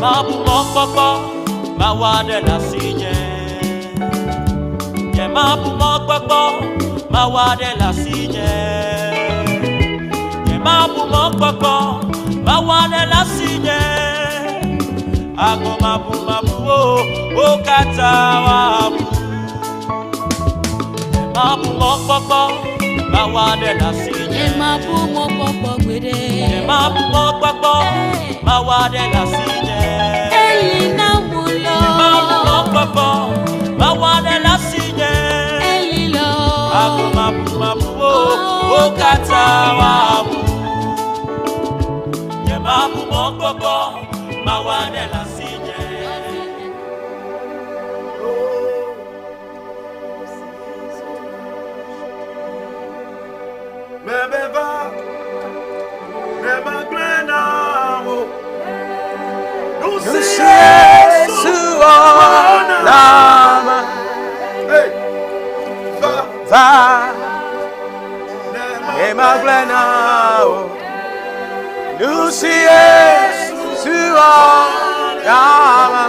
Mokpokpo, mawade la sinye. Ye mabu mokpokpo, mawade la sinye. Ye mabu mokpokpo, mawade la sinye. Ago mabu o kata wabu. Ye mabu mokpokpo, mawade la sinye. Ye mabu mokpokpo gwede. Ye mabu mokpokpo, mawade la sinye. Elina mulo. Mokpokpo, mawade la sinye. Elilo. Ago mabu o kata wabu. Ye mabu mokpokpo, mawade la sinye. Bebeba, beba glena wo. Lama, Hey, va, beba glena wo. Lama,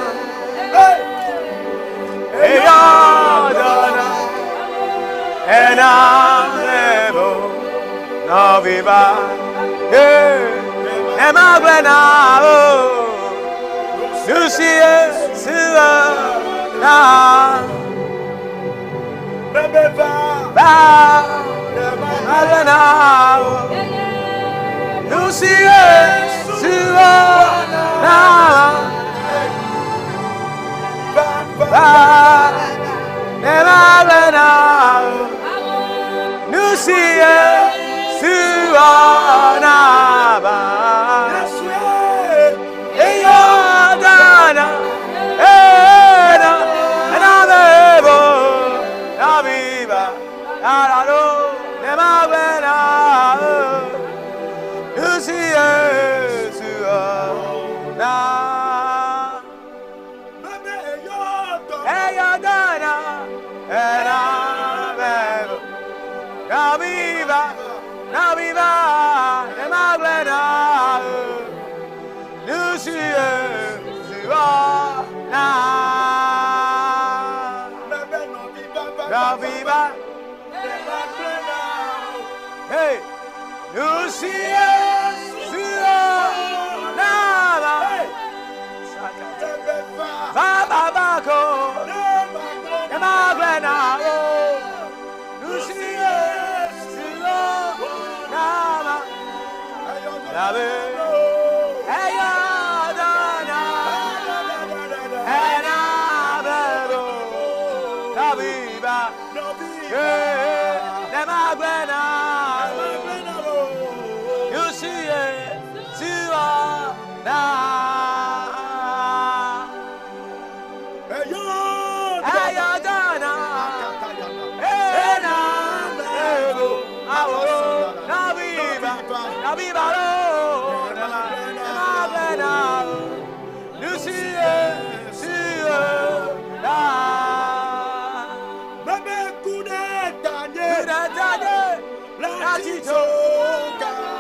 hey, Adana, and I'm never. No viva, hey, Emma Glenao, Lucia, Sua, na, bebeba, ba, Emma Glenao, Lucia, Sua, na, ba, Emma Glenao, Lucia. Suanaba, Eyadana, Ena, Enamebo, Naviva, Arado, Nemabena, Lucia, Suana, Eyadana, Enamebo, Naviva. Naviva, Emaglena, Lucia, Suana, Naviva, hey, Lucia, Suana, Baba Baco, Emaglena, Lucia.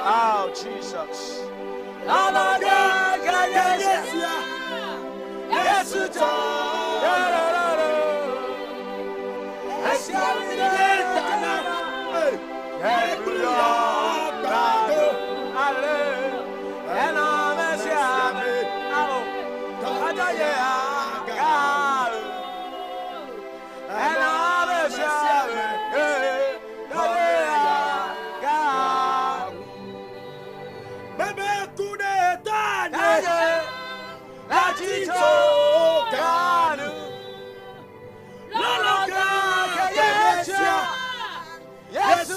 Oh, Jesus. Yes,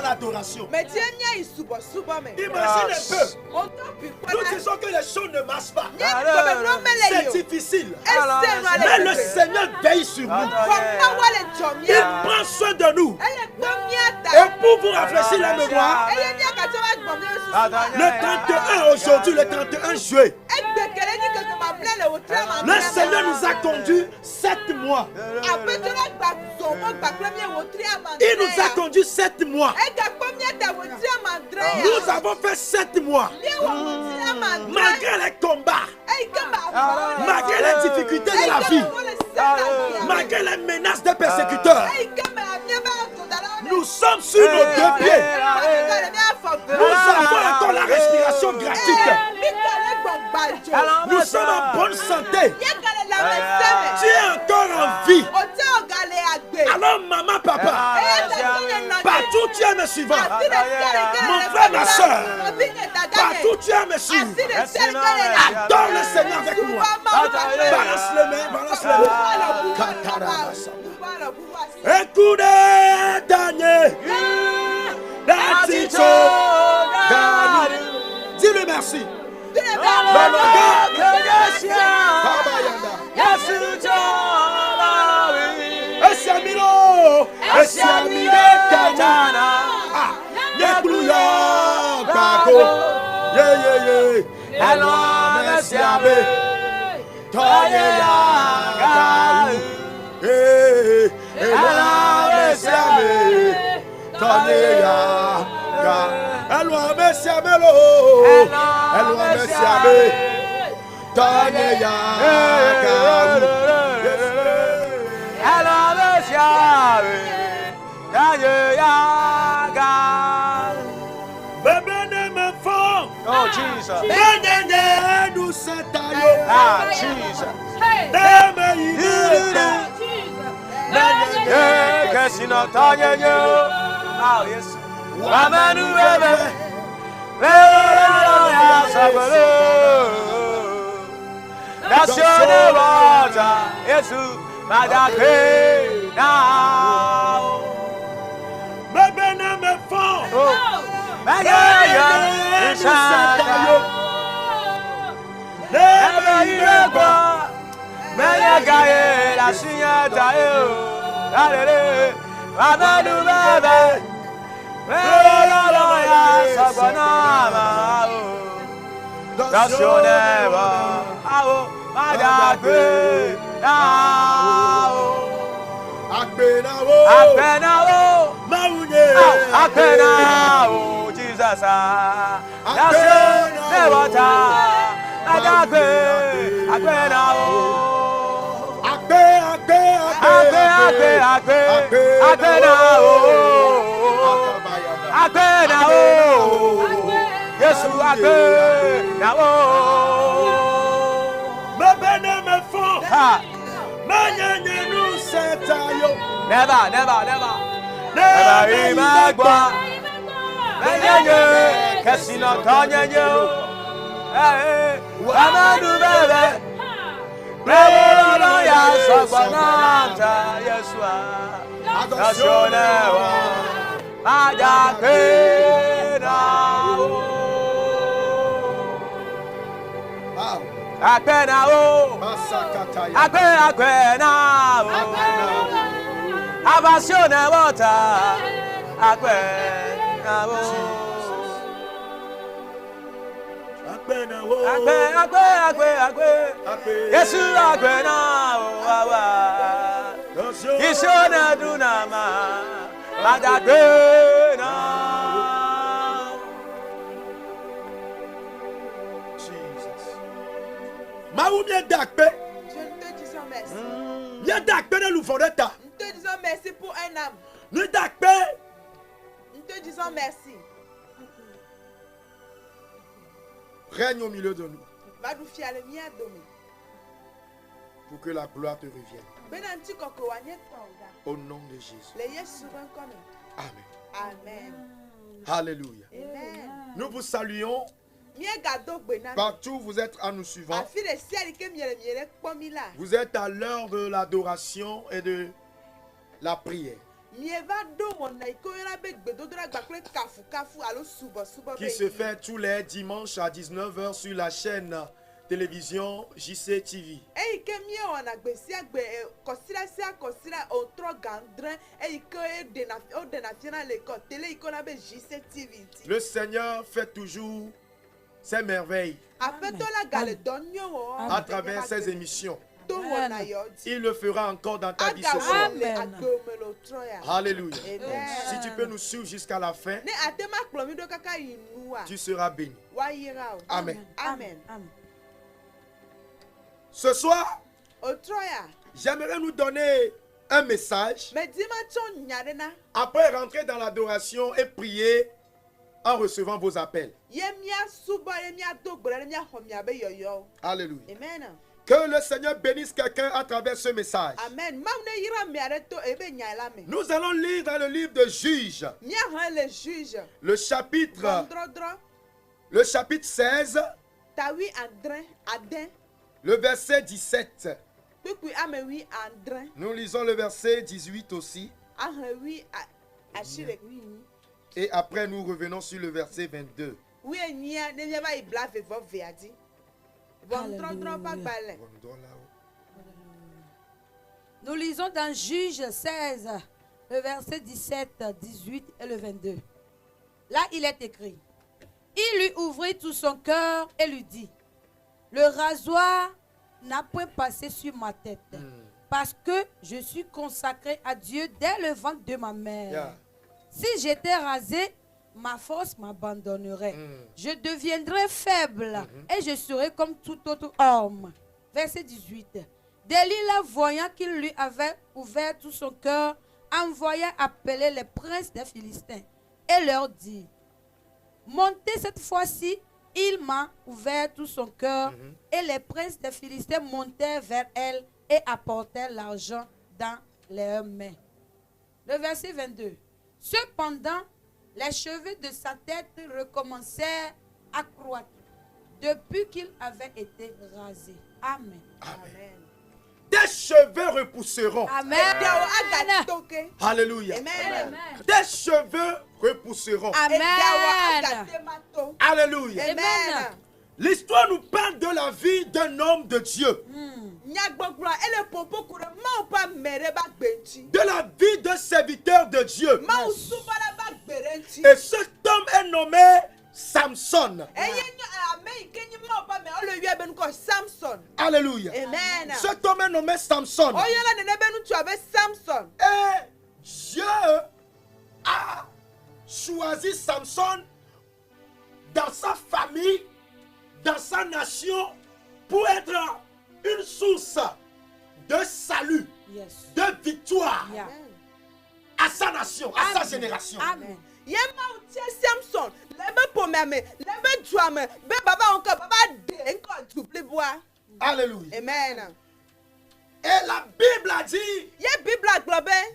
l'adoration. Imagine un peu. Nous disons que les choses ne marchent pas. C'est C'est difficile. Mais le Seigneur veille sur nous. Il prend soin de nous. Et pour vous rafraîchir la mémoire, le 31 aujourd'hui, le 31 juillet, le Seigneur nous a conduits 7 mois. Il nous a conduits 7 mois. Nous avons fait 7 mois. Malgré les combats, malgré les difficultés de la vie, malgré les menaces des persécuteurs, nous sommes sur nos 2 pieds. Nous avons encore la respiration gratuite. Nous sommes en bonne santé. Tu es encore en vie. Alors maman, papa, partout tu es me suivant. Mon frère, ma soeur, partout tu es me suivre. Adore le Seigneur avec moi. Balance les mains, balance les mains. Écoutez, Daniel. Dis-lui merci. Oh, Jesus. Ah, Jesus. Nous te disons merci pour un âme. Nous te disons merci. Règne au milieu de nous. Pour que la gloire te revienne. Au nom de Jésus. Amen. Amen. Alléluia. Amen. Nous vous saluons. Partout vous êtes en nous suivant. Vous êtes à l'heure de l'adoration et de la prière. qui se fait tous les dimanches à 19h sur la chaîne télévision JC TV. Le Seigneur fait toujours ses merveilles à travers ses émissions. Il le fera encore dans ta vie ce soir. Alléluia. Si tu peux nous suivre jusqu'à la fin, tu seras béni. Amen. Amen. Ce soir, j'aimerais nous donner un message après rentrer dans l'adoration et prier en recevant vos appels. Alléluia. Amen. Que le Seigneur bénisse quelqu'un à travers ce message. Amen. Nous allons lire dans le livre de Juges, le chapitre 16, le verset 17. Nous lisons le verset 18 aussi. Et après, nous revenons sur le verset 22. Nous lisons dans Juges 16, le verset 17, 18 et le 22. Là, il est écrit: il lui ouvrit tout son cœur et lui dit: le rasoir n'a point passé sur ma tête, parce que je suis consacré à Dieu dès le ventre de ma mère. Yeah. Si j'étais rasé, ma force m'abandonnerait. Je deviendrais faible et je serais comme tout autre homme. Verset 18. Delilah, voyant qu'il lui avait ouvert tout son cœur, envoya appeler les princes des Philistins et leur dit: montez cette fois-ci. Il m'a ouvert tout son cœur. Et les princes des Philistins montèrent vers elle et apportèrent l'argent dans leurs mains. Le verset 22. Cependant, les cheveux de sa tête recommencèrent à croître depuis qu'il avait été rasé. Amen. Amen. Tes cheveux repousseront. Amen. Alléluia. Amen. Tes cheveux repousseront. Amen. Alléluia. Amen. L'histoire nous parle de la vie d'un homme de Dieu. De la vie d'un serviteur de Dieu. Et cet homme est nommé Samson. Alléluia. Amen. Cet homme est nommé Samson. Et Dieu a choisi Samson dans sa famille, dans sa nation, pour être une source de salut, de victoire à sa nation, à sa génération. Amen. Alléluia. Amen. Et la Bible a dit,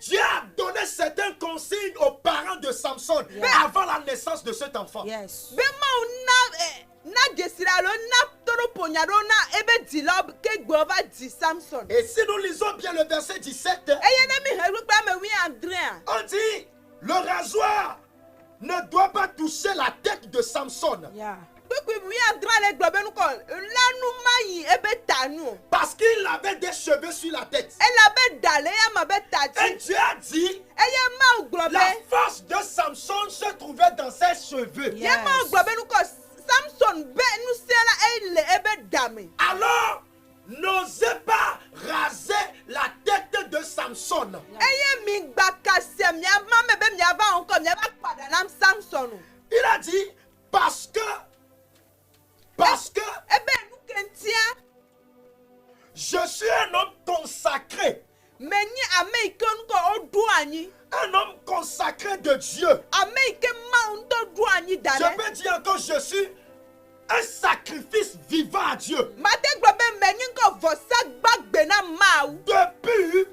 Dieu a donné certains consignes aux parents de Samson avant la naissance de cet enfant. Yes. Et si nous lisons bien le verset 17, on dit, le rasoir ne doit pas toucher la tête de Samson. Yeah. Parce qu'il avait des cheveux sur la tête. Et Dieu a dit, la force de Samson se trouvait dans ses cheveux. Yes. Alors, n'osez pas raser la tête de Samson. Il a dit, parce que je suis un homme consacré. Un homme consacré de Dieu. Je peux dire encore, je suis un sacrifice vivant à Dieu. Depuis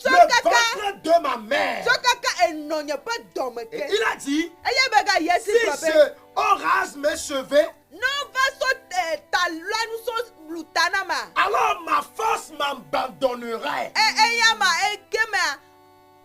le ventre de ma mère. Et il a dit, si on rase mes cheveux, alors ma force m'abandonnerait.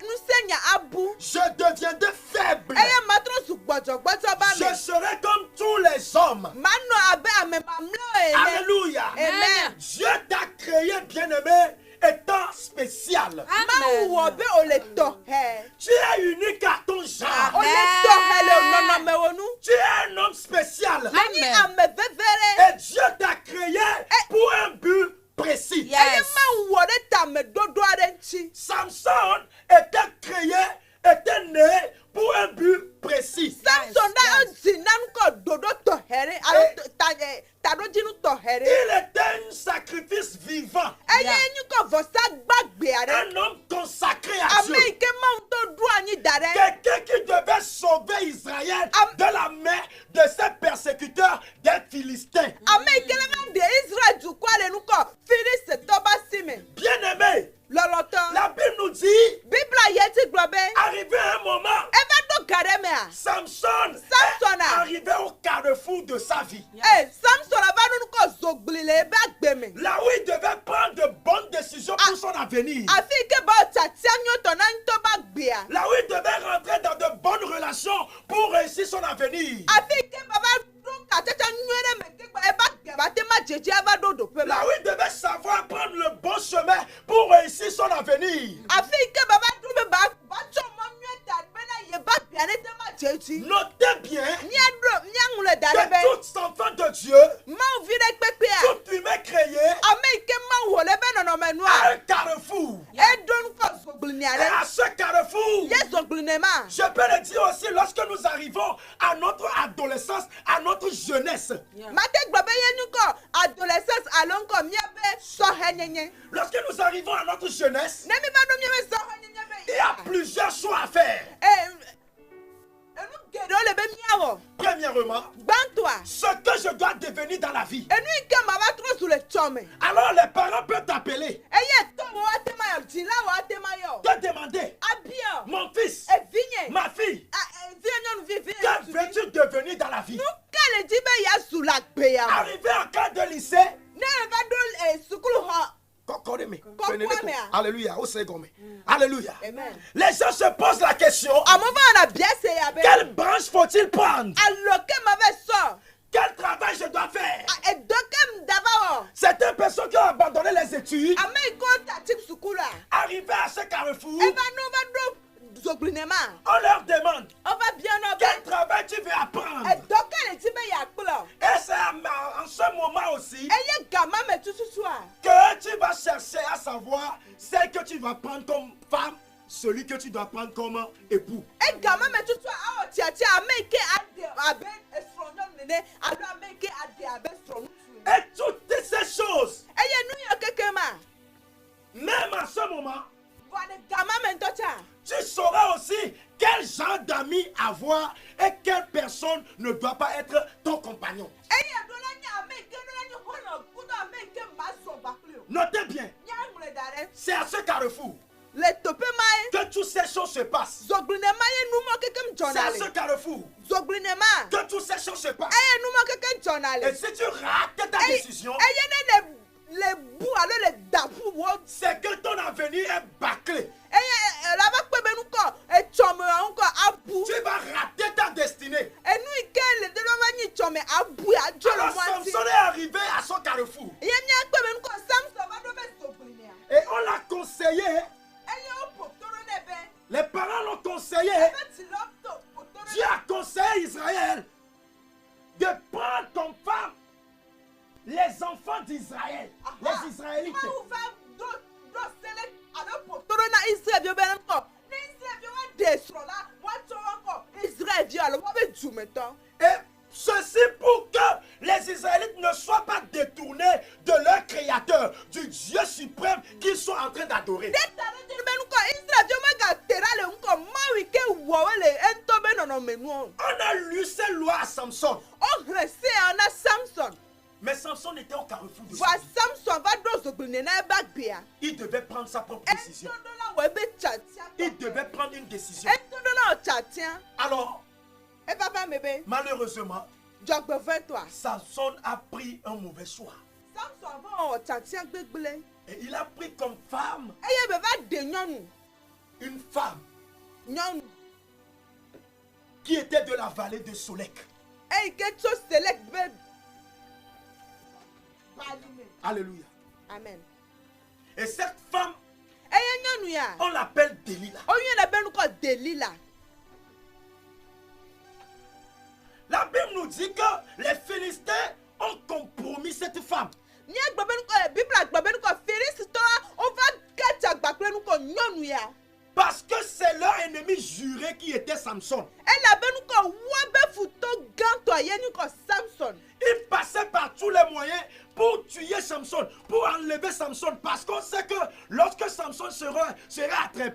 nusenya abu. Je deviendrai faible. Eye matro su gbọjọgbọjọ ba mi. Je serai comme tous les hommes. Mano abe amemamlo eme. Alléluia. Amen. Dieu t'a créé, bien-aimé, étant spécial. Ma wo be o le tọ he. Tu es unique à ton genre. O le tọ he le nono me wonu. Tu es un homme spécial. Ani ame vevere. Et Dieu t'a créé pour un but précis. Eye ma wo de ta me dodo are nchi. Samson était créé, était né pour un but précis. Samson da anzi nan ko dodo tọ here. Alo ta do jinu tọ here. Il était un sacrifice vivant. Eye ni ko vosa gbagbe are. Un homme consacré à Dieu. Ame ke ma to do anyi dare. Quelqu'un qui devait sauver Israël de la main de ses persécuteurs des Philistins. Ame ke le ma de Israël du kwa le nu ko Philiste to ba sime. Bien-aimé, Loloto. la Bible nous dit, Bibla yeti globe. arrivé un moment, Eba do gare me a. Samson Samson est a. arrivé au carrefour de sa vie. Samson aba nu ko zogbli le eba gbe me. Là où il devait prendre de bonnes décisions pour son avenir. Afi ke ba tati anyo to na nto ba gbe a. Là où il devait rentrer dans de bonnes relations pour réussir son avenir. Afi ke baba dun ka tata nwere me ke ba eba gbe ba te ma jeje aba do do pe Là ma. où il devait savoir prendre le bon chemin pour réussir son avenir. Afi ke baba dun be ba cho mo nwe ta be na ye ba gbe ne te ma jeji. Notez bien Ni adro ni anule dare que be. tout enfant de Dieu, Ma ovi de pepe a. tout humain créé, Ame ke ma wo le be no no me nu a a. un carrefour. E don ko zogbli ni Et are. à ce carrefour, Ye zogbli ne ma. je peux le dire aussi, lorsque nous arrivons à notre adolescence, à notre jeunesse, Mate gbobe ye nu ko adolescence alon ko mi be so henyenye. lorsque nous arrivons à notre jeunesse, Ne mi ba do mi be so henyenye be. il y a plusieurs choix à faire. Enu gero le be mi awo. Premièrement, Gbantoa. ce que je dois devenir dans la vie. Enu ike ma ba tro su le chome. Alors les parents peuvent t'appeler, Eye to wo atema yo, jila wo atema yo. te demander, Abio. mon fils, E vinye. ma fille, Vinye nu vi que vinye. veux-tu devenir dans la vie? Nu kale jibe ya su la gbe ya. Arrivé en cas de lycée, Ne va do sukulu ho. Alléluia, au second. Alléluia. Amen. Les gens se posent la question, Amova na biese ya be. quelle branche faut-il prendre? Aloke ma be so. Quel travail je dois faire? E dokem dava wo. Certaines personnes qui ont abandonné les études, Ame ko ta tik sukula. arrivées à ce carrefour, E va no va do zoglinema. on leur demande, On va bien no quel be. travail tu veux apprendre? E dokale ti be ya kplo. Et c'est en ce moment aussi Eye gama me tututu a. que tu vas chercher à savoir celle que tu vas prendre comme femme, celui que tu dois prendre comme époux. E gama me tutu a o tiati ameke ade abe esronyo nene alo ameke ade abe esronyo. Et toutes ces choses, Eye nu yo keke ma. même à ce moment, Vale gama me ntocha. tu sauras aussi quel genre d'amis avoir et quelle personne ne doit pas être ton compagnon. Eye do la nya ameke do la nya hono kudo ameke ma so baklio. Notez bien, Nya ngule dare. c'est à ce carrefour Le tope mai. que toutes ces choses se passent. Zoglinema ye nu mo keke C'est à ce mjonale. carrefour Zoglinema. que toutes ces choses se passent. Eye nu mo keke Et mjonale. si tu rates ta décision, Eye ne le bu alo le dapu wo. c'est que ton avenir est bâclé. Eye la ba pe benu ko e chome onko abu. Tu vas rater ta destinée. Enu ike le de lo ba ni chome abu ya jo lo Alors mwati. Samson est arrivé à son carrefour. Ye mi pe benu ko Samson ba do be zoglinia. Et on l'a conseillé, Eye o potoro ne be. les parents l'ont conseillé, Be ti lo to potoro. Dieu a conseillé Israël de prendre comme femme les enfants d'Israël, les Israélites. Ma ou va do sele alo potoro na Israel bi be nko. Ni Israel bi wa de sro la wa to nko. Israel bi alo wa be jumetan. Et ceci pour que les Israélites ne soient pas détournés de leur Créateur, du Dieu suprême qu'ils sont en train d'adorer. Deta le di be nko Israel bi ma ga tera le nko ma wi ke wo le ento be no no menu. On a lu ces lois à Samson, O grese ana Samson. mais Samson était au carrefour de Va sa vie. Samson va do zogline na ba gbia. Il devait prendre sa propre décision. Ento do la we be chatia. Il devait prendre une décision. Ento do la o chatia. Alors, E papa mebe. malheureusement, Jogbe ve toi. Samson a pris un mauvais choix. Samson va o chatia gbegble. Et il a pris comme femme Eye be va de nyonu. une femme nyɔnu qui était de la vallée de Solek. eyi ke tso select be balime. Alléluia. Amen. Et cette femme, eye nyɔnu ya on l'appelle Delilah. oyún ene be nu kɔ Delila. La Bible nous dit que les Philistins ont compromis cette femme. ní agbɔ be nu kɔ Bible agbɔ be nu kɔ Filisitɔa ova kɛtɛ agbakple nu kɔ nyɔnu ya. Parce que c'est leur ennemi juré qui était Samson. elabenu kɔ wɔ be futɔ gãtɔ ye ni kɔ Samson. Il passait par tous les moyens pour tuer Samson, pour enlever Samson. Parce qu'on sait que lorsque Samson sera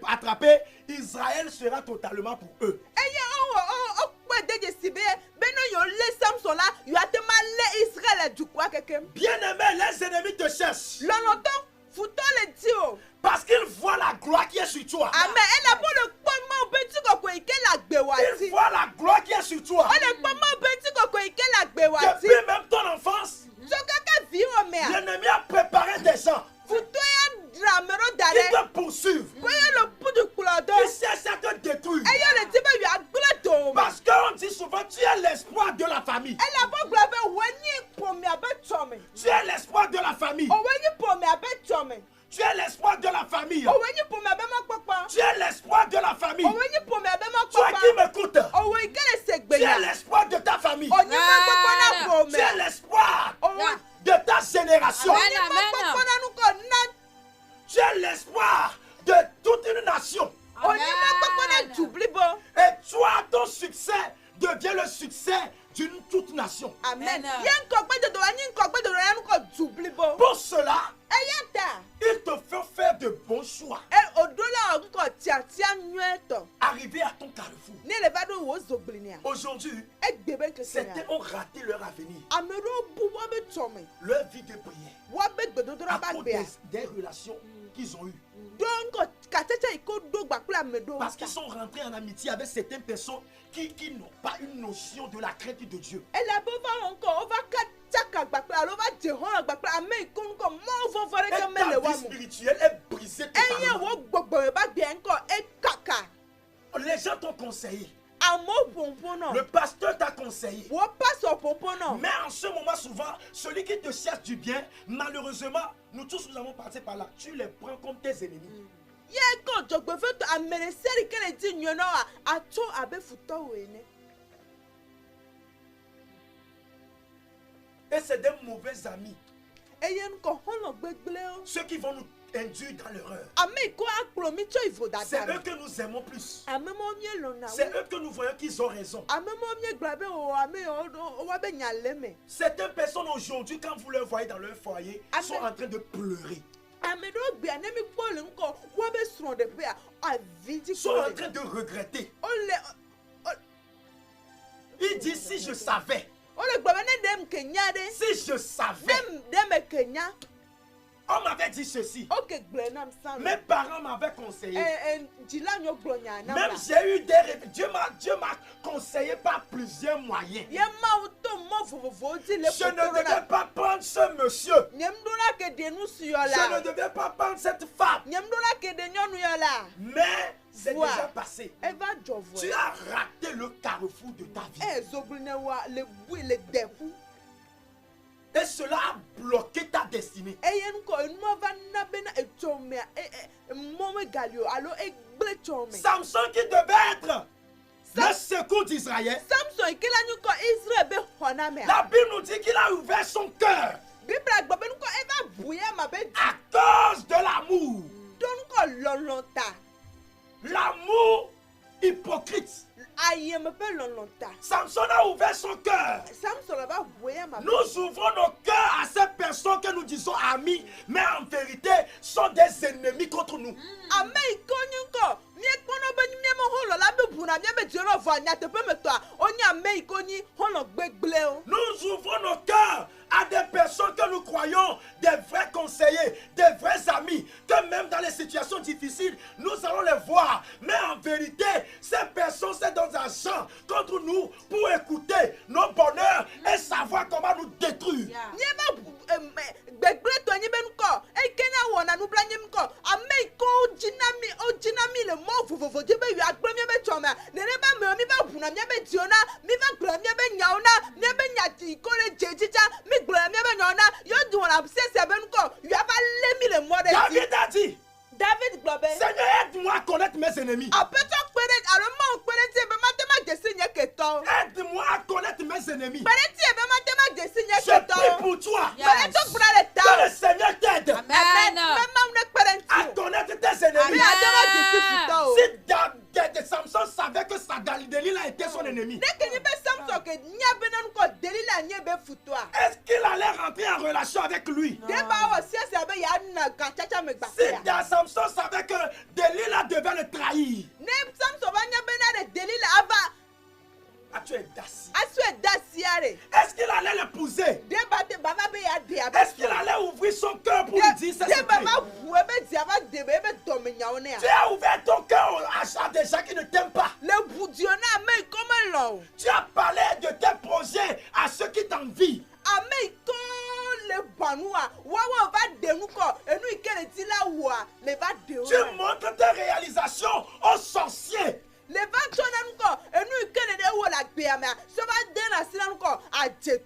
attrapé, Israël sera totalement pour eux. eye ɔwɔ ɔkpɛ de dzesi be bena yɔ lé Samson la yɔ ate ma lé Israël dukua keke. Bien-aimés, les ennemis te cherchent. lɔlɔtɔ futɔ le di o. Parce qu'ils voient la gloire qui est sur toi. amen elabo le kpɔmɔ be ti kɔkɔ yi ke la gbe wa Ils ti. voient la gloire qui est sur toi. o le kpɔmɔ be ti kɔkɔ yi ke la gbe wa ti. Depuis même ton enfance, tso keke vi wɔ mea. l'ennemi a préparé des gens futɔ ya dra amero da qui ɖe. te poursuivent, ko ye le pudu kplɔ qui dɔ. cherchent à te détruire. eye le ti be yɔ agblẽ do ma. Parce qu'on dit souvent, tu es l'espoir de la famille. elabo gblɔ be wo nyi ƒome abe tsɔme. Tu es l'espoir de la famille. owo nyi ƒome abe tsɔme. Tu es l'espoir de la famille. owo nyi ƒome abe mɔkpɔkpɔ. Tu es l'espoir de la famille. owo nyi ƒome abe Toi qui mɔkpɔkpɔ. m'écoutes, owo yi ke le se tu gbe es ya. l'espoir de ta famille. onyi mɔkpɔkpɔ na Tu es ƒome. l'espoir owo de ta génération. Amen. mɔkpɔkpɔ na nu kɔ na. Tu es l'espoir de toute une nation. onyi mɔkpɔkpɔ na du blibo. Et toi, ton succès devient le succès d'une toute nation. amen. Amen. ye ŋkɔgbedodo wa nyi ŋkɔgbedodo ya nu kɔ du blibo. Pour cela, eya ta il te faut faire de bons choix. odo la ŋkɔ tiatia nyuietɔ. Arriver à ton carrefour. ne le va ɖo wo zogbli nia. Aujourd'hui, egbe be keke certains nia. ont raté leur avenir. ame ɖewo bu wa be tsɔme. Leur vie de prière. wa be gbedodo À la ba cause gbea. des relations qu'ils ont eues. do ŋkɔ katsetse yi ko do gba kple ame ɖewo Parce ta. qu'ils sont rentrés en amitié avec certaines personnes qui n'ont pas une notion de la crainte de Dieu. elabo va wɔ ŋkɔ wova katsaka gba kple alo va dze hɔn gba kple ame yi ko ŋkɔ mɔ vɔvɔ Et ɖeke ta mele wa vie mo. spirituelle est brisée eye totalement. wo gbɔgbɔ ba gbea ŋkɔ ekaka. Les gens t'ont conseillé. amewo ƒoƒo nɔ. Le pasteur t'a conseillé. wo pasɔ ƒoƒo nɔ. Mais en ce moment, souvent, celui qui te cherche du bien, malheureusement, nous tous nous avons passé par là. Tu les prends comme tes ennemis. ye kɔ dzɔgbefɛ tɔ ame ɖe sia ɖe ke le di nyuie na wa ato abe futɔwo ene. Et c'est des mauvais amis. eye ŋkɔ xɔlɔ gbegblẽwo. Ceux qui vont nous induire dans l'erreur. ame yi ko akplɔ mi tso ivo C'est dada eux me. que nous aimons plus. ame mɔ mie lɔna C'est wo. eux que nous voyons qu'ils ont raison. ame mɔ mie gblɔ be o ame yi wa be nya le me. Certaines personnes aujourd'hui, quand vous les voyez dans leur foyer, Amen. sont en train de pleurer. ame ɖewo gbea ne mi kpɔ le ŋkɔ wa be srɔ̃ ɖeƒea avi dzi Sont en kpɔ train le. de regretter. wole Il dit si je savais, wole gblɔ be ne ɖem ke nya ɖe. si je savais, ɖe me ke nya. on m'avait dit ceci. oke gblɔ nam san. Mes parents m'avaient conseillé. dzila nyɔ gblɔ nya nam Même la. j'ai eu des rêves. Dieu m'a conseillé par plusieurs moyens. ye mawu to mɔ vovovowo dzi le Je ne ƒoƒo devais na. pas prendre ce monsieur. nye nuɖola ke ɖe nu si yɔ Je ne la. devais pas prendre cette femme. nye nuɖola ke ɖe nyɔnu yɔ la. Mais c'est Vois. déjà passé. eva dzɔ Tu vɔe. as raté le carrefour de ta vie. zogli ne wa le bui le deƒu. Et cela a bloqué ta destinée. eye ŋkɔ enuma va na bena etsɔmea mɔ megali o alo egble tsɔme. Samson qui devait être le secours d'Israël. Samson yi ke la nyu kɔ Israel be xɔna mea. La Bible nous dit qu'il a ouvert son cœur biblia gbɔ be nukɔ eva buya ma be à cause de l'amour. do nukɔ lɔlɔ ta. L'amour hypocrite. ayeme ƒe lɔlɔ ta. Samson a ouvert son cœur. Samson la va buya ma be. Nous ouvrons nos cœurs à ces personnes que nous disons amis, mais en vérité sont des ennemis contre nous. ame yi ke nyu ŋkɔ miekpɔnɔ be mieme xɔlɔ la be buna miebe dziɖɔ vɔ nyateƒe me tɔa wonye ame yi ke nyi xɔlɔ gbegblẽwo. Nous ouvrons nos cœurs à des personnes que nous croyons des vrais conseillers, des vrais amis, que même dans les situations difficiles, nous allons les voir. Mais en vérité, ces personnes, c'est dans un champ contre nous pour écouter nos bonheurs et savoir comment nous détruire. miebe gbegblẽ tɔ nyi be nukɔ eyi ke na wɔna no blanye mko ameko ojinami le mo vovovo je be yu agbe mi be choma ne ne ba me mi ba buna mi be diona mi ba gbra mi be nyauna mi be nyati kore jejicha mi gbra mi be nyauna yo di wona se be nko yu aba le mi le mo de David a dit, David globe Seigneur, aide-moi à connaître mes ennemis. apeto kwere aroma kwere ti be matema gesi nye keto Aide-moi à connaître mes ennemis. kwere ti be matema gesi nye Je prie keto pour toi. kwere to gbra le Que ta le Seigneur t'aide Amen. à connaître tes ennemis. Amen. Si Samson savait que sa Delilah était son ennemi, est-ce qu'il allait rentrer en relation avec lui? Si Samson savait que Delilah devait le trahir, tu es Daci. Est-ce qu'il allait l'épouser? Est-ce qu'il allait ouvrir son cœur pour lui dire ça? Tu as ouvert ton cœur à des gens qui ne t'aiment pas. Tu as parlé de tes projets à ceux qui t'envient. Tu montres tes réalisations aux sorciers.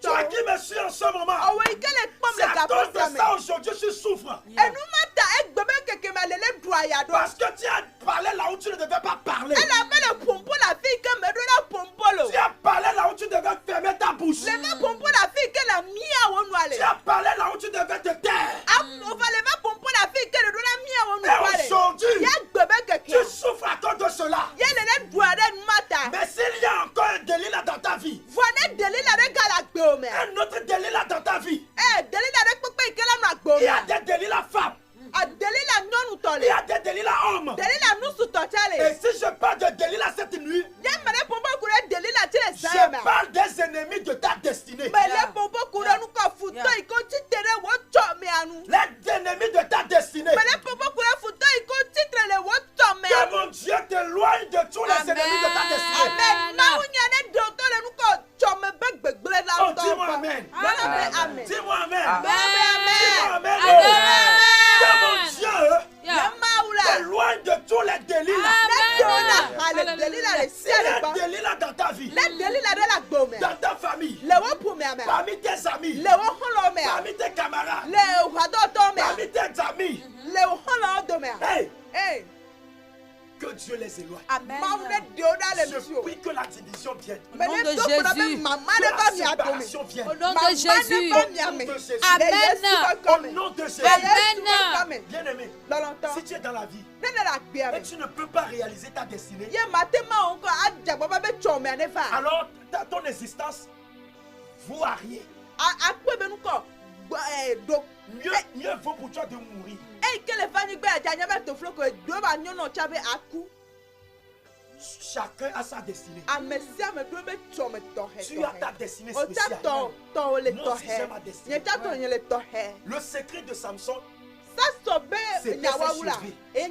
Toi qui me suis en ce moment, c'est à cause de ça aujourd'hui je souffre. Parce que tu as parlé là où tu ne devais pas parler. Tu as parlé là où tu devais fermer ta bouche. Tu as parlé là où tu devais te taire. Et aujourd'hui, tu souffres à cause de cela. Mais s'il y a encore un Delilah dans ta vie, un autre Delilah dans ta vie, il y a des Delilah femmes, il y a des Delilah hommes. Et si je parle de Delilah cette nuit, je parle des ennemis de ta destinée. Les ennemis de ta destinée. Que mon Dieu t'éloigne de tous les ennemis de ta destinée. Oh, dis-moi amen. Dis-moi amen. Dis-moi amen. Que mon Dieu t'éloigne de tous les Delilah. S'il y a Delilah dans ta vie, dans ta famille, parmi tes amis, parmi tes camarades, parmi tes amis, hey, que Dieu les éloigne. Je prie que la division vienne. Au nom de Jésus. Que la séparation vienne. Au nom de Jésus. Au nom de Jésus. Amen. Au nom de Jésus. Amen. Bien-aimé, si tu es dans la vie et tu ne peux pas réaliser ta destinée, alors ton existence vaut à rien. Mieux vaut pour toi de mourir. Chacun a sa destinée. Tu as ta destinée spéciale. Moi aussi j'ai ma destinée. Le secret de Samson, c'est ses cheveux. Quel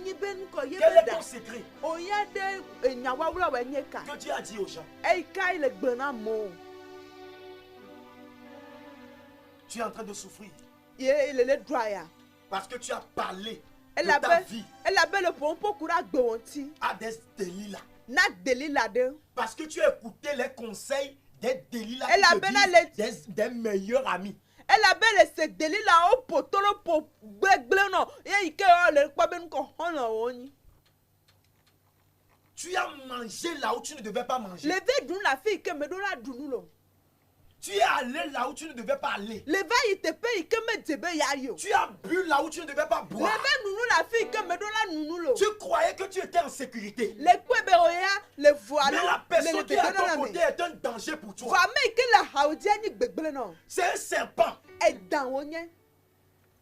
est ton secret? Que Dieu a dit aux gens. Tu es en train de souffrir parce que tu as parlé de ta vie à des Delilah. Parce que tu as écouté les conseils des Delilah qui te disent des meilleurs amis. Tu as mangé là où tu ne devais pas manger. Tu es allé là où tu ne devais pas aller. Tu as bu là où tu ne devais pas boire. Tu croyais que tu étais en sécurité. Mais la personne qui est à ton côté est un danger pour toi. C'est un serpent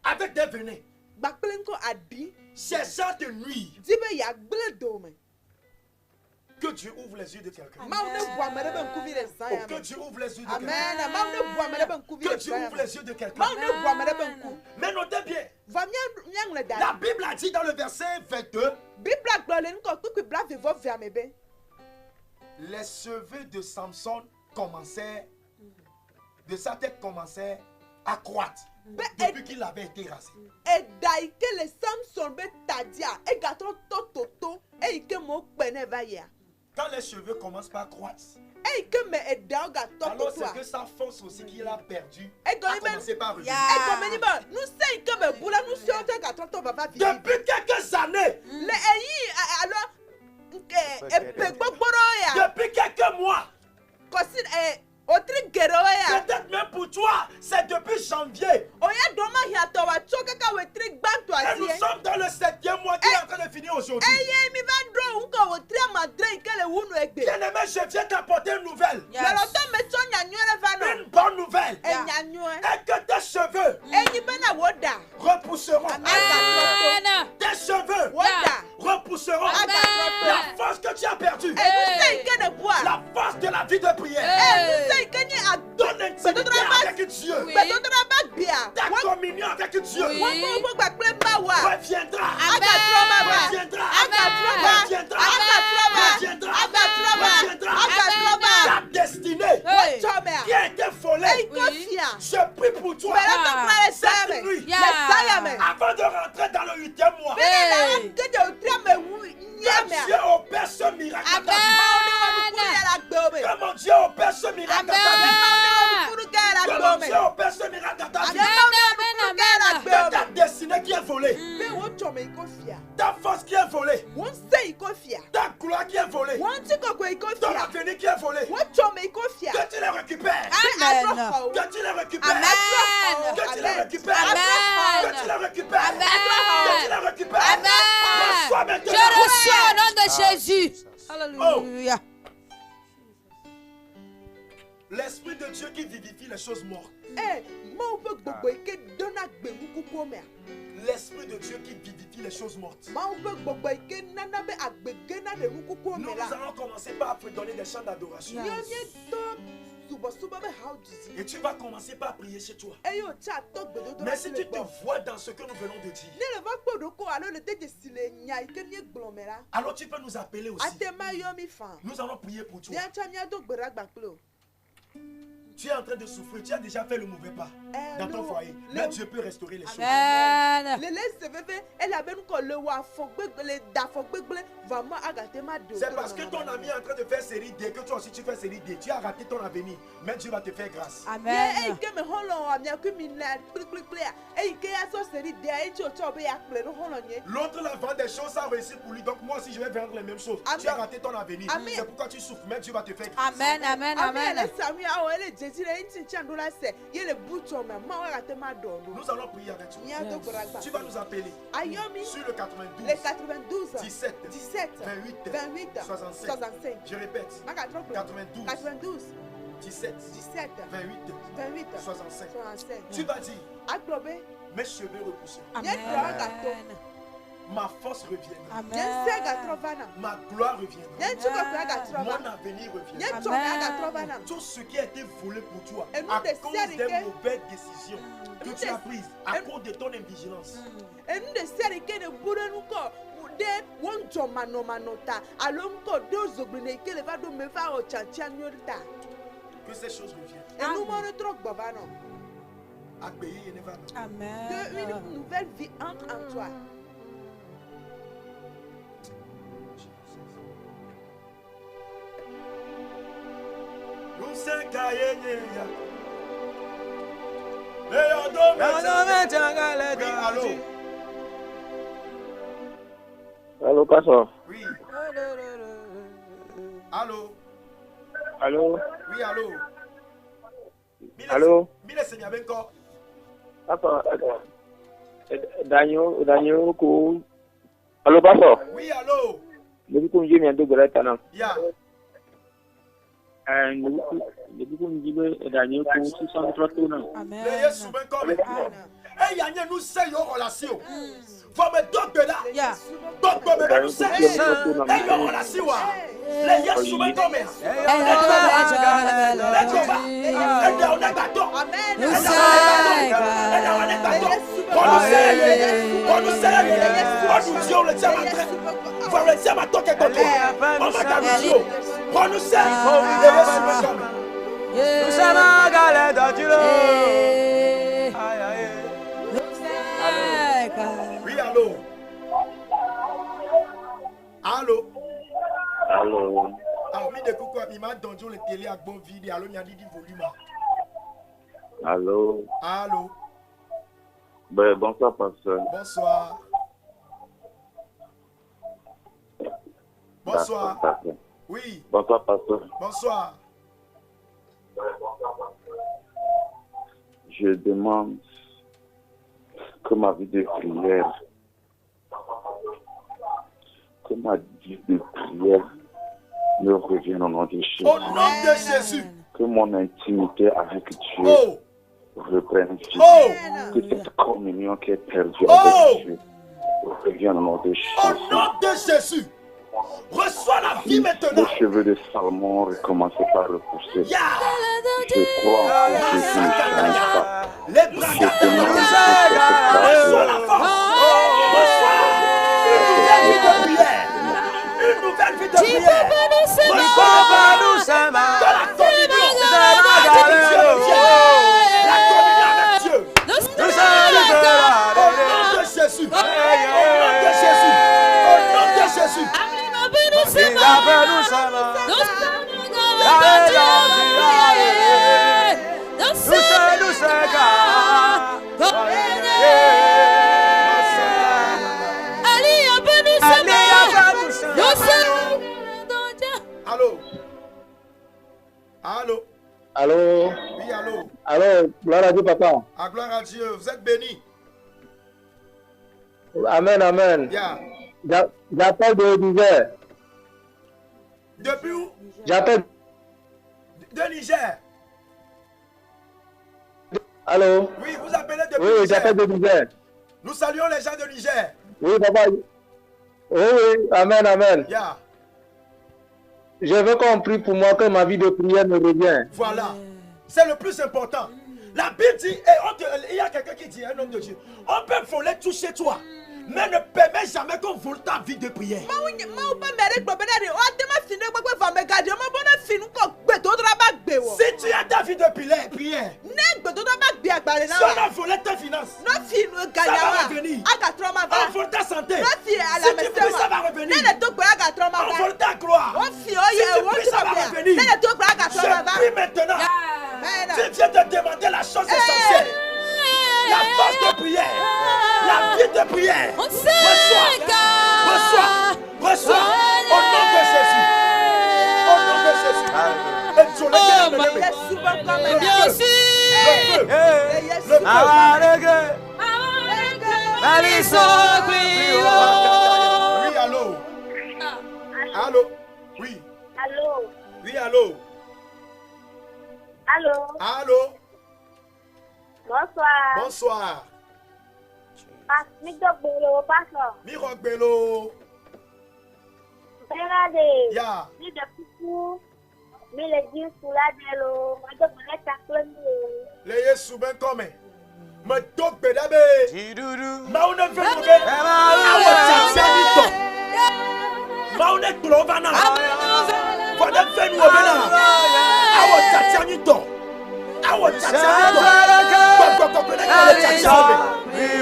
avec des venins cherchant à te nuire. Que Dieu ouvre les yeux de quelqu'un. Oh, que Dieu ouvre les yeux de quelqu'un. Que Dieu ouvre les yeux de quelqu'un. Mais notez bien, la Bible a dit dans le verset 22, les cheveux de Samson commençaient, de sa tête commençaient à croître. depuis qu'il avait été rasé. Et d'ailleurs, les Samson Betadia, et gâteau toto, et que mon pene va y. Quand les cheveux commencent par croître, Et que me est dans gâteau alors toto. c'est que sa force aussi qu'il a perdu Et a quand commencé par revenir. Et comme il dit, nous savons que me boula, nous sommes un gâteau toto va pas vivre. Depuis quelques années, Les aïe, alors, et pegbogboro depuis quelques mois, Kosin, Otri gero ya. peut-être même pour toi, c'est depuis janvier. Oya doma hiato wa choka ka wetri bantu Et nous asie. sommes dans le 7e mois qui est en train de finir aujourd'hui. Eye mi va dro unko wetri amadre ikele wunu egbe. Bien-aimé, je viens t'apporter une nouvelle. Lolo to me to nyanyo le vano. Une bonne nouvelle. E nyanyo e. Et que tes cheveux Enyi bena woda. repousseront. Amen. Tes cheveux Woda. repousseront. Amen. La force que tu as perdue. E nous say ikene bois. La force de la vie de prière. E nous say ikene Ton intimité avec Dieu. Beto tra bag bia. Ta communion avec Dieu Oui. Won mo gba pe ba wa. reviendra. Aga troma ba. Reviendra. Aga troma. Reviendra. Aga troma. Reviendra. Aga troma. Reviendra. Aga troma. Ta destinée Hey. Chomea. qui a été E volée. kofia. Je prie pour toi. Bela to kra le Cette same. nuit, Le sayame. avant de rentrer dans le 8e mois, Hey. que Dieu opère ce miracle dans ta vie. Que mon Dieu opère ce miracle dans ta vie. Que mon Dieu opère ce miracle dans ta vie. Que ta destinée qui est volée, ta force qui est volée, ta gloire qui est volée, ton avenir qui est volé, que tu les récupères. Que tu les récupères. Amen. Que tu les récupères. Amen. Que tu les récupères. Amen. Que tu les récupères. Amen. Reçois Je maintenant. reçois au nom de Jésus. Alléluia. L'Esprit de Dieu qui vivifie les choses mortes. L'Esprit de Dieu qui vivifie les choses mortes. Nous allons commencer par donner des chants d'adoration. Et tu vas commencer par prier chez toi. Mais si tu te vois dans ce que nous venons de dire, alors tu peux nous appeler aussi. Nous allons prier pour toi. Tu es en train de souffrir, tu as déjà fait le mauvais pas dans ton foyer. Mais Dieu peut restaurer les choses. Amen. C'est parce que ton ami est en train de faire série D que toi aussi tu fais série D. Tu as raté ton avenir, mais Dieu va te faire grâce. Amen. L'autre là vend des choses sans réussir pour lui, donc moi aussi je vais vendre les mêmes choses. Amen. Tu as raté ton avenir, Amen. c'est pourquoi tu souffres, mais Dieu va te faire grâce. Amen. Amen. Amen. Nous allons prier avec toi. Tu vas nous appeler sur le 92, Les 92, 17, 17, 28, 28, 65. 65. Je répète, 92, 92, 17, 17, 28, 28, 65. 65. Tu vas dire, Aglobe, mes cheveux repoussés, Amen. ma force reviendra, Yense ma gloire reviendra, mon avenir reviendra. Tout ce qui a été volé pour toi Et nous à te cause serre des que- mauvaises décisions que nous tu te- as prises, à cause de ton invigilance. Et nous de serre que ne bourre nous ko de wonjo manomanota alonko dozo brune que le va do me fa o chantia nyota. Que ces choses reviennent. Et nous mon trop bobano. Accueillir et ne va pas. Amen. Que une nouvelle vie entre en toi. Nous sommes cahiers. Oui, allô? Allô, pasteur. Oui. Allô? Allô. Oui, allô? Allô? Mille Seigneur Benko. Pasteur. Daniel, ko. Allô, pasteur. Oui, allô? Lebi ko nji mi ando gbara tana. Ya. Lebi ko nji be Daniel ko 633 na. Amen. Le Yesu Benko. Eh, y a une nous sait une relation. Faut me donner là. Yeah. Donc, me nous sait. Eh, une relation. Le Yesu Benko. Yeah. Nous sommes à la galère de Dieu. Eh. Aïe, aïe. m'a donné le télé à bon vide. Alors, il y a dit volume. Allô? Allô? Ben, bonsoir, pasteur. Bonsoir. Bonsoir. D'accord, pasteur. Oui, Bonsoir, pasteur. bonsoir. Je demande que ma vie de prière, me revienne au nom de Jésus. Au nom de Jésus. Que mon intimité avec Dieu Oh, reprenne vie. oh, Que cette communion qui est perdue Oh! avec Dieu revienne au nom de au Jésus. nom de Jésus. Reçois la vie maintenant. Les cheveux de Salmon recommencer par repousser. Ya. Je crois en Jésus, ne change pas. Les Je bras demande de que reçois cette la force. Reçois une nouvelle vie de prière. Une nouvelle vie de prière. Reçois de la communion. La communion avec Dieu. Au nom de Jésus. Au nom de Jésus. Au nom de Jésus. Allô? Allô? Allô? Oui, allô? Allô? Gloire à Dieu, papa. À gloire à Dieu. Vous êtes bénis. Amen, amen. Ya. J'appelle de Niger. Depuis où? J'appelle. De Niger. Allô? Oui, vous appelez depuis Oui, Niger. j'appelle de Niger. Nous saluons les gens de Niger. Oui, papa. Oui, amen, amen. Ya. Je veux qu'on prie pour moi que ma vie de prière me revienne. Voilà. C'est le plus important. La Bible dit, il y a quelqu'un qui dit, un homme de Dieu, on peut voler tout chez toi, mais ne permet jamais qu'on vole ta vie de prière. Si tu as ta vie de prière, si on a volé tes finances, ça va revenir. On vole ta santé. Si tu pries, ça va revenir. On vole ta gloire. Si tu pries, ça va revenir. Je prie maintenant. Tu viens de demander la chose essentielle. La force de prière. La vie de prière. Reçois. Au nom de Jésus. Au nom de Jésus. Et sur Oui, allô. Allô. Oui. Allô? Oui, allô. Allô? Allô. Bonsoir. Bonsoir. Mirok Bello. Regardez. Ya. Ni de coucou. Mi le dis sous la délo. Moi, je voulais t'appeler. Le Yesu ben come. Me tok bedabe. Maune venube. Awo tatianito. Maune glovana. Fode venu obena. Awo tatianito. Awo tatianito. Koko pele kole tatianito.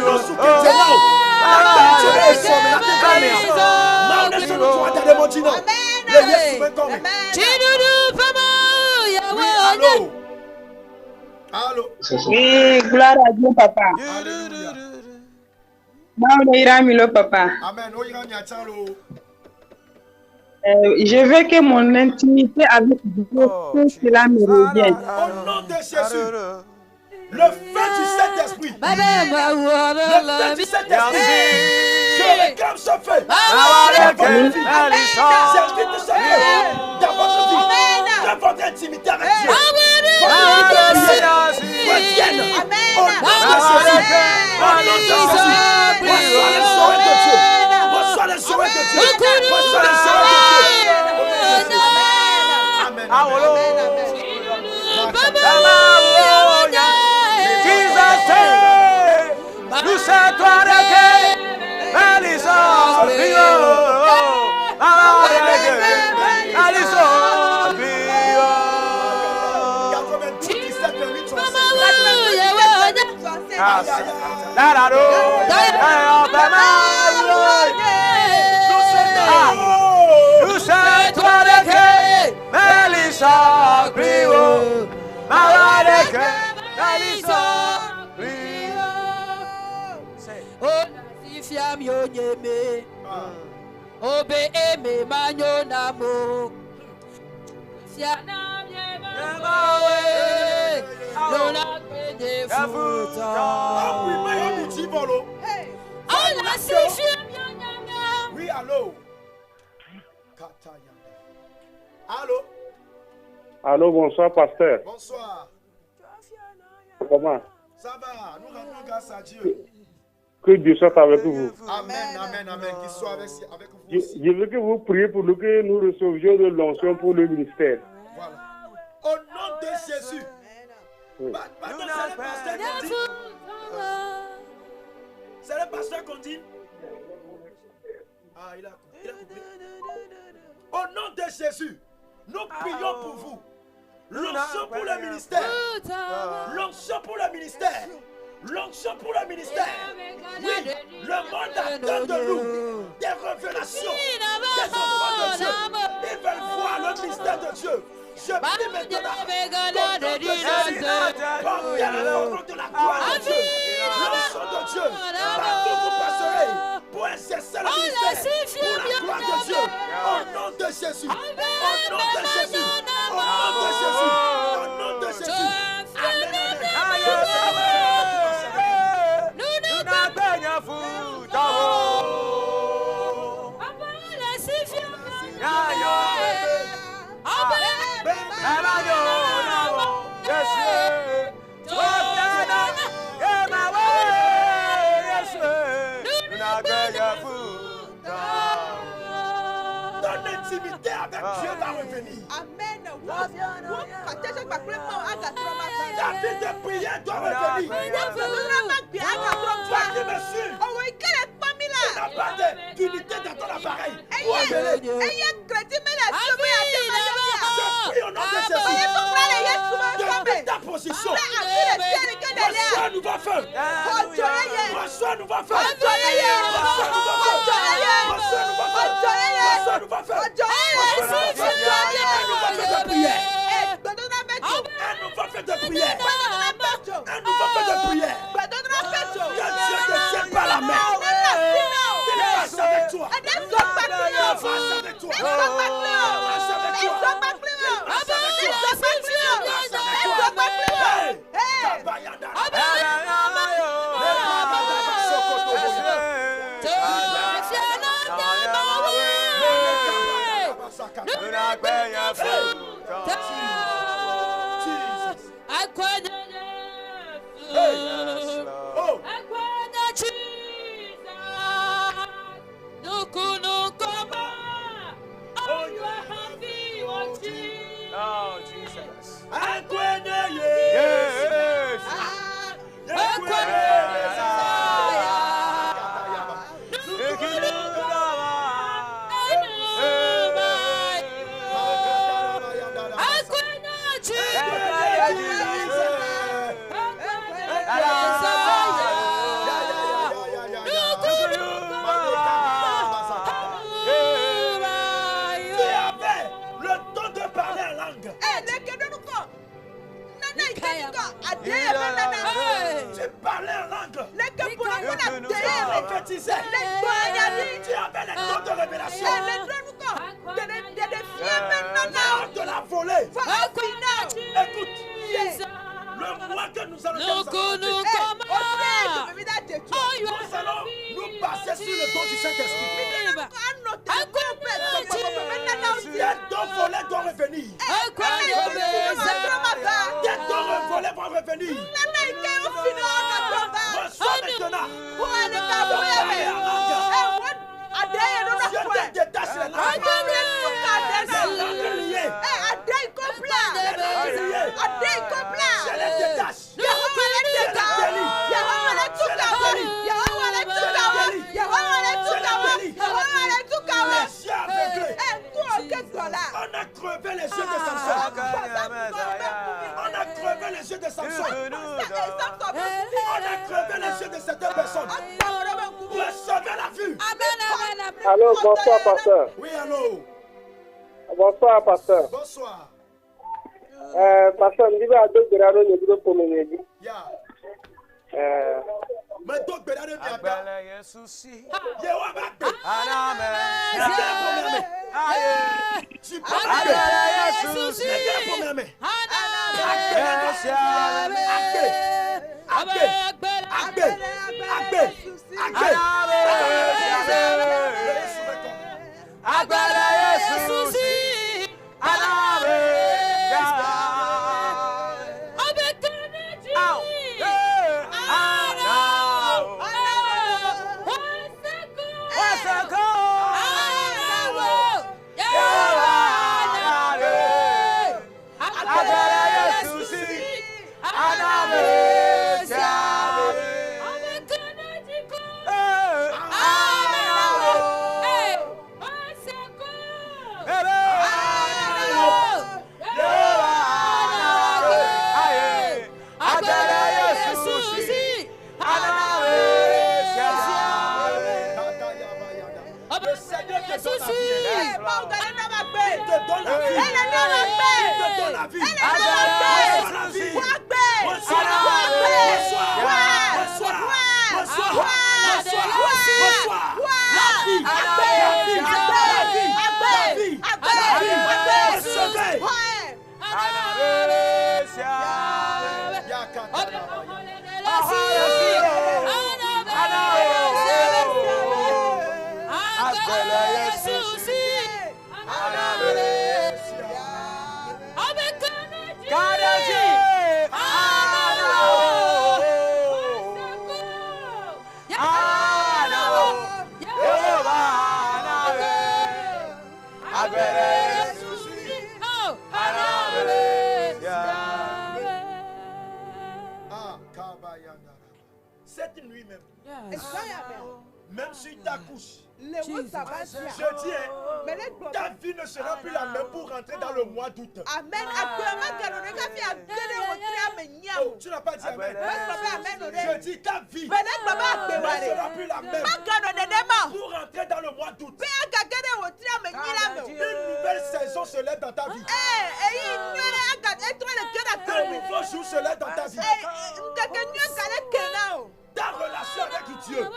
No suke now. La tatianito some la tatianito. Maune sonu tuwata de mojino. Le Yesu ben come. Oui, allô. Allô. Oui, gloire à Dieu, papa. Alléluia. Papa. Amen. Je veux que mon intimité avec Dieu, que cela me revienne. Au nom de Jésus. Le feu du Saint-Esprit. Le feu du Saint-Esprit. Je réclame ce feu. Dans votre vie. J'invite ce feu dans votre vie. Dans votre intimité avec Dieu. Votre vie de prière revienne. Au nom de Jésus. Au nom de Jésus. Reçois les soins de Dieu. Reçois les soins de Dieu. Reçois les soins de Dieu. Amen. Nous sommes toi reggae, Alison Bio, Alison Bio. 98, 17, 8, 35. Nous sommes toi reggae, Alison Elisa, Brio, Maradeke, Elisa, Brio. Oh, si fiam yo nyeme. Obe eme manyo namo. Fiana nyema we. Lona kwenye futa. Ah oui, mais on dit volo. Oh, la si fiam yo nyeme. Oui, allô. Allô. Allô, bonsoir, pasteur. Bonsoir. Comment? Ça va, nous rendons grâce à Dieu. Que Dieu soit avec vous. Amen, amen, amen. Qu'il soit avec vous. Je veux que vous priez pour nous que nous recevions de l'onction pour le ministère. Voilà. Au nom de Jésus. C'est le pasteur qu'on dit. Ah, il a coupé. Au nom de Jésus, nous prions pour vous. L'onction pour le ministère. L'onction pour le ministère. L'onction pour le ministère. Oui, le monde attend de nous des révélations des enfants de Dieu. Ils veulent voir le mystère de Dieu. Je prie maintenant portez le nom de la gloire de Dieu. L'onction de Dieu. Partout vous passerez pour exercer le ministère pour la gloire de Dieu. Au nom de Jésus. Au nom de Jésus. Au nom de Jésus. Au nom de Jésus. Ton intimité avec Dieu va revenir. Amen. Ta vie de prière doit revenir. Toi qui me suis, tu n'as pas d'unité dans ton appareil. Je prie au nom de Jésus. De ta position. Reçois un nouveau feu. Reçois un nouveau feu. Un nouveau feu de prière. Un nouveau feu de prière. Que Dieu te tienne par la main. Il passe avec toi. Il passe avec toi. Il passe avec Tu parlais en langue. Tu prophétisais. Tu avais les dons de révélation. De la volée. Écoute, le mois que nous allons nous baser sur le don du Saint-Esprit. Des dons volés doivent revenir. Des dons volés vont revenir. Reçois maintenant. Je te détache les langues. Les langues liées. Je les détache. On a crevé les yeux de Samson. On a crevé les yeux de Samson. On a crevé les yeux de certaines personnes. Recevez la vue. Allô, bonsoir, pasteur. Oui, allô. Bonsoir, pasteur. Bonsoir. Pastor, je vais à deux grades de groupe pour me dire. Mais donc, Bédane, viens. Agbala Yesusi. Yewa Bagbe. Aname. Tu peux Bagbe. Yesusi. Agbe. Cette nuit même, même si tu accouches, je dis, ta vie ne sera plus la même pour rentrer dans le mois d'août. Amen. Oh, tu n'as pas dit amen. Je dis, ta vie ne sera plus la même pour rentrer dans le mois d'août. Une nouvelle saison se lève dans ta vie. Un nouveau jour se lève dans ta vie. Ta relation avec Dieu, à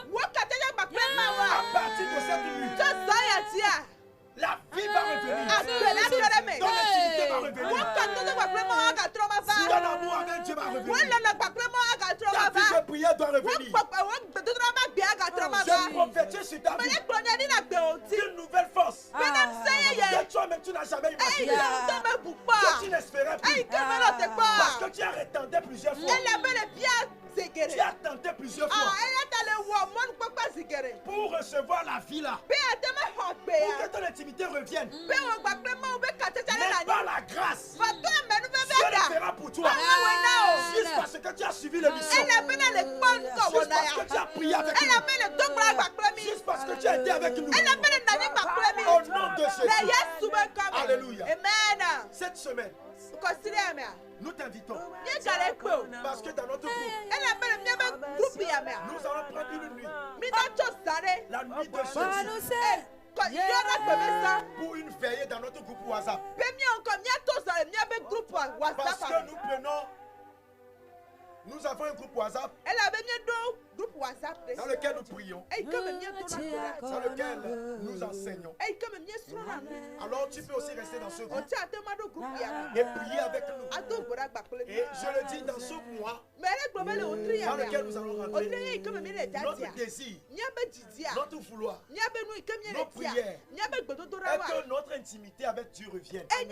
partir de cette nuit, la vie va revenir. Ton intimité va revenir. Ton amour avec Dieu va revenir. Ta vie de prière doit revenir. Je prophétise sur ta vie une nouvelle force que toi-même tu n'as jamais imaginé, que tu n'espérais plus, parce que tu as retardé plusieurs fois. Tu as tenté plusieurs fois pour recevoir la vie là, pour que ton intimité revienne. Mais par la grâce, Dieu le fera pour toi. Juste parce que tu as suivi l'émission. Juste parce que tu as prié avec nous. Juste parce que tu as été avec nous. Au nom de Jésus. Alléluia. Cette semaine, nous t'invitons parce que dans notre groupe, nous allons prendre une nuit, la nuit de jeudi, pour une veillée dans notre groupe WhatsApp. Parce que nous avons un groupe WhatsApp dans lequel nous prions, dans lequel nous enseignons. Alors tu peux aussi rester dans ce groupe et prier avec nous. Et je le dis, dans ce mois dans lequel nous allons rentrer, notre désir, notre vouloir, nos prières est que notre intimité avec Dieu revienne. Et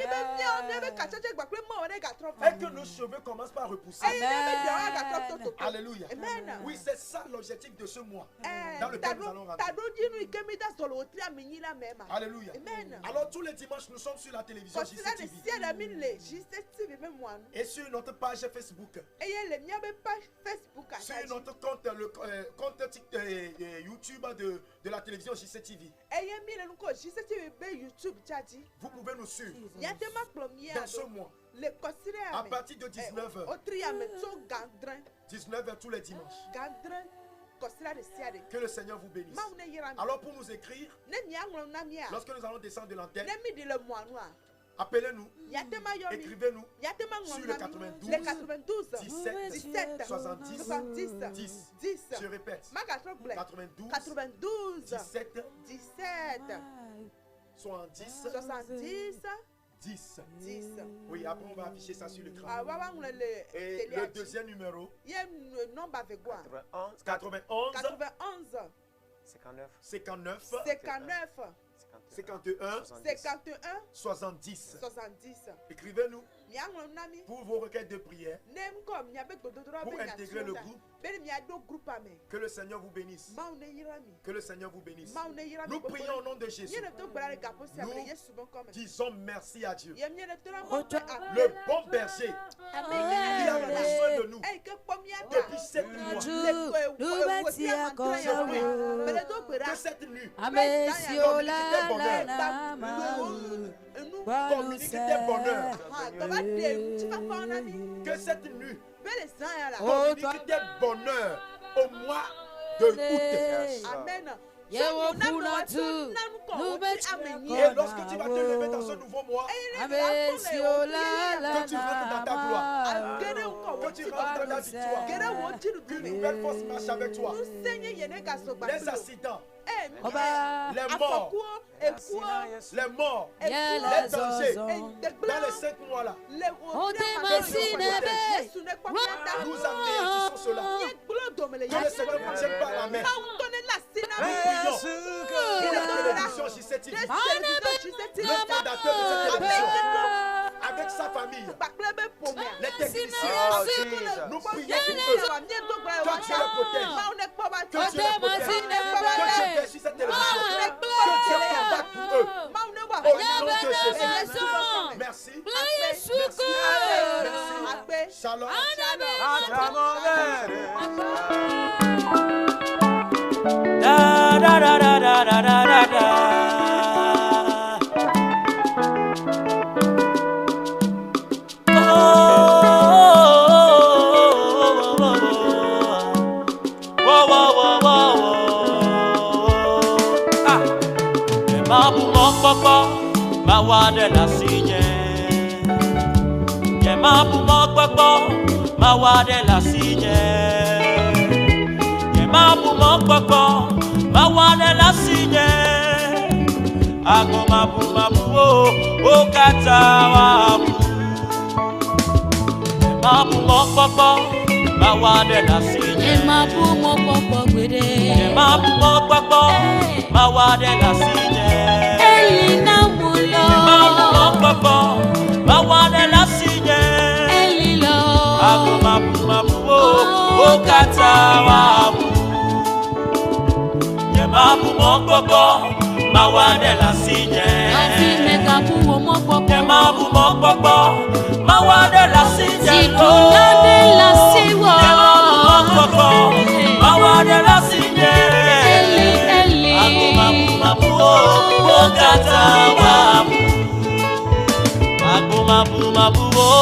que nos cheveux commencent par repousser. Alléluia. Oui, c'est ça l'objectif de ce mois dans lequel nous allons rentrer. Alléluia. Alors tous les dimanches, nous sommes sur la télévision JCTV et sur notre page Facebook, sur notre compte, le compte YouTube de la télévision JCTV. Vous pouvez nous suivre dans ce mois à partir de 19h. 19h tous les dimanches. Que le Seigneur vous bénisse. Alors pour nous écrire, lorsque nous allons descendre de l'antenne, Appelez-nous. Écrivez-nous sur le 92 17 70 10. Je répète. 92 17 70 10. Oui, après on va afficher ça sur l'écran. Et le deuxième numéro 91 59 51 70. Écrivez-nous pour vos requêtes de prière, pour intégrer le groupe. Que le Seigneur vous bénisse. Que le Seigneur vous bénisse. Nous prions au nom de Jésus. Nous disons merci à Dieu. Le bon berger qui a pris soin de nous depuis 7 mois. Que cette nuit communique des bonheurs. Que cette nuit communique des bonheurs au mois de août. Amen. Et lorsque tu vas te lever dans ce nouveau mois, que tu rentres dans ta gloire, que tu rentres dans ta victoire, qu'une nouvelle force marche avec toi. Les accidents, les morts, les dangers, dans les 5 mois là, nous anéantissons cela. Que le Seigneur nous tienne par la main. Nous prions pour la télévision JCTV, le fondateur de cette télévision, avec sa famille, les techniciens. Nous prions pour eux. Que Dieu les protège. Que Dieu les protège. Que Dieu bénisse cette télévision. Que Dieu combatte pour eux. Au nom de Jésus. Merci. Merci. Shalom. Da da da da da da da da. De la signe, yema bumo kwakpo, mawa de la signe, yema bumo kwakpo, mawa de la signe, agoma buma buo, okatawa bu, yema bumo kwakpo, mawa de la signe, yema bumo kwakpo gwede, yema bumo kwakpo, mawa de la signe. Elina mulo, papa, mawa de la signe. Elilo, agoma buma buo, okatawa bu. Yema bumo papa, mawa de la signe. Afimeka buo mo papa, yema bumo papa, mawa de la signe. Sikuna de la siwa, yema bumo papa, mawa de la signe. Eli, agoma buma buo, okatawa bu. Agoma buma buo.